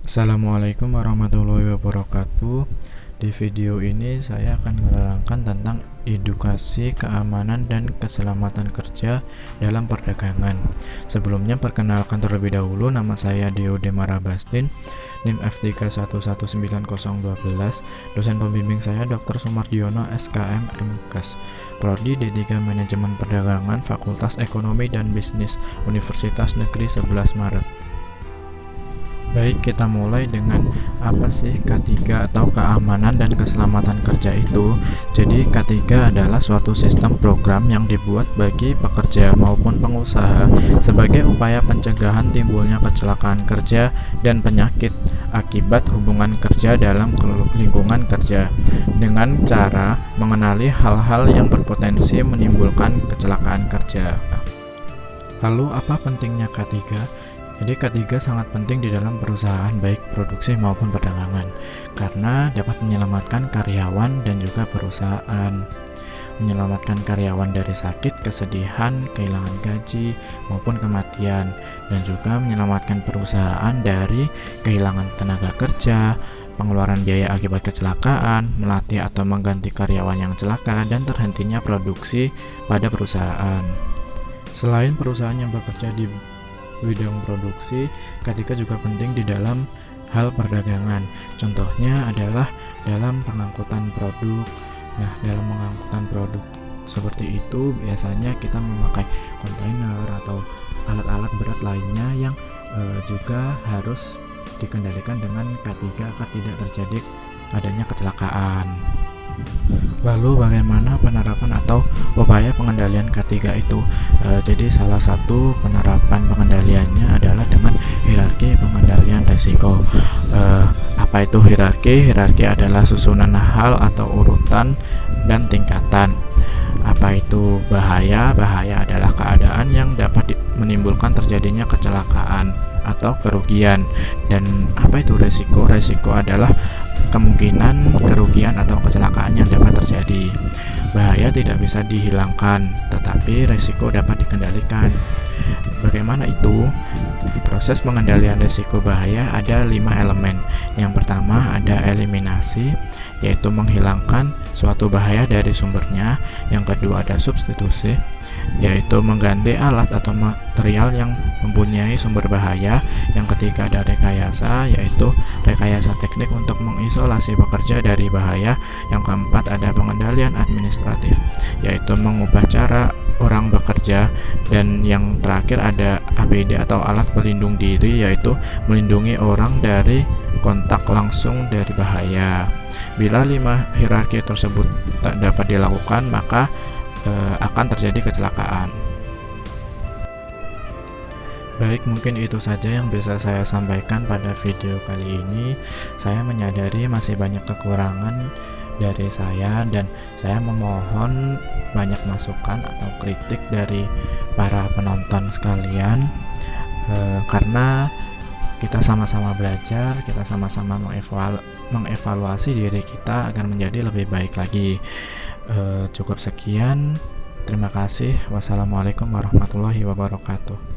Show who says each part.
Speaker 1: Assalamualaikum warahmatullahi wabarakatuh. Di video ini saya akan menerangkan tentang edukasi, keamanan, dan keselamatan kerja dalam perdagangan. Sebelumnya perkenalkan terlebih dahulu, nama saya Deo Demara Bastin, NIM F3119012. Dosen pembimbing saya Dr. Sumardiono SKM MKes, Prodi D3 Manajemen Perdagangan, Fakultas Ekonomi dan Bisnis, Universitas Negeri 11 Maret. Baik, kita mulai dengan apa sih K3 atau keamanan dan keselamatan kerja itu. Jadi K3 adalah suatu sistem program yang dibuat bagi pekerja maupun pengusaha sebagai upaya pencegahan timbulnya kecelakaan kerja dan penyakit akibat hubungan kerja dalam lingkungan kerja dengan cara mengenali hal-hal yang berpotensi menimbulkan kecelakaan kerja. Lalu apa pentingnya K3? Jadi K3 sangat penting di dalam perusahaan baik produksi maupun perdagangan karena dapat menyelamatkan karyawan dan juga perusahaan. Menyelamatkan karyawan dari sakit, kesedihan, kehilangan gaji maupun kematian, dan juga menyelamatkan perusahaan dari kehilangan tenaga kerja, pengeluaran biaya akibat kecelakaan, melatih atau mengganti karyawan yang celaka, dan terhentinya produksi pada perusahaan. Selain perusahaan yang bekerja di bidang produksi, K3 juga penting di dalam hal perdagangan. Contohnya adalah dalam pengangkutan produk. Nah, dalam pengangkutan produk seperti itu biasanya kita memakai kontainer atau alat-alat berat lainnya yang juga harus dikendalikan dengan K3 agar tidak terjadi adanya kecelakaan. Lalu bagaimana penerapan atau upaya pengendalian K3 itu? Jadi salah satu penerapan pengendaliannya adalah dengan hierarki pengendalian risiko. Apa itu hierarki? Hierarki adalah susunan hal atau urutan dan tingkatan. Apa itu bahaya? Bahaya adalah keadaan yang dapat menimbulkan terjadinya kecelakaan atau kerugian. Dan apa itu resiko? Resiko adalah kemungkinan kerugian atau kecelakaan yang dapat terjadi. Bahaya tidak bisa dihilangkan, tetapi resiko dapat dikendalikan. Bagaimana itu? Proses pengendalian risiko bahaya ada 5 elemen. Yang pertama ada eliminasi, yaitu menghilangkan suatu bahaya dari sumbernya. Yang kedua ada substitusi, yaitu mengganti alat atau material yang mempunyai sumber bahaya. Yang ketiga ada rekayasa, yaitu rekayasa teknik untuk mengisolasi pekerja dari bahaya. Yang keempat ada pengendalian administratif, yaitu mengubah cara orang bekerja. Dan yang terakhir ada APD atau alat pelindung diri, yaitu melindungi orang dari kontak langsung dari bahaya. Bila 5 hierarki tersebut tak dapat dilakukan, maka akan terjadi kecelakaan. Baik, mungkin itu saja yang bisa saya sampaikan pada video kali ini. Saya menyadari masih banyak kekurangan dari saya dan saya memohon banyak masukan atau kritik dari para penonton sekalian, karena kita sama-sama belajar, kita sama-sama mengevaluasi diri kita agar menjadi lebih baik lagi. Cukup sekian. Terima kasih. Wassalamualaikum warahmatullahi wabarakatuh.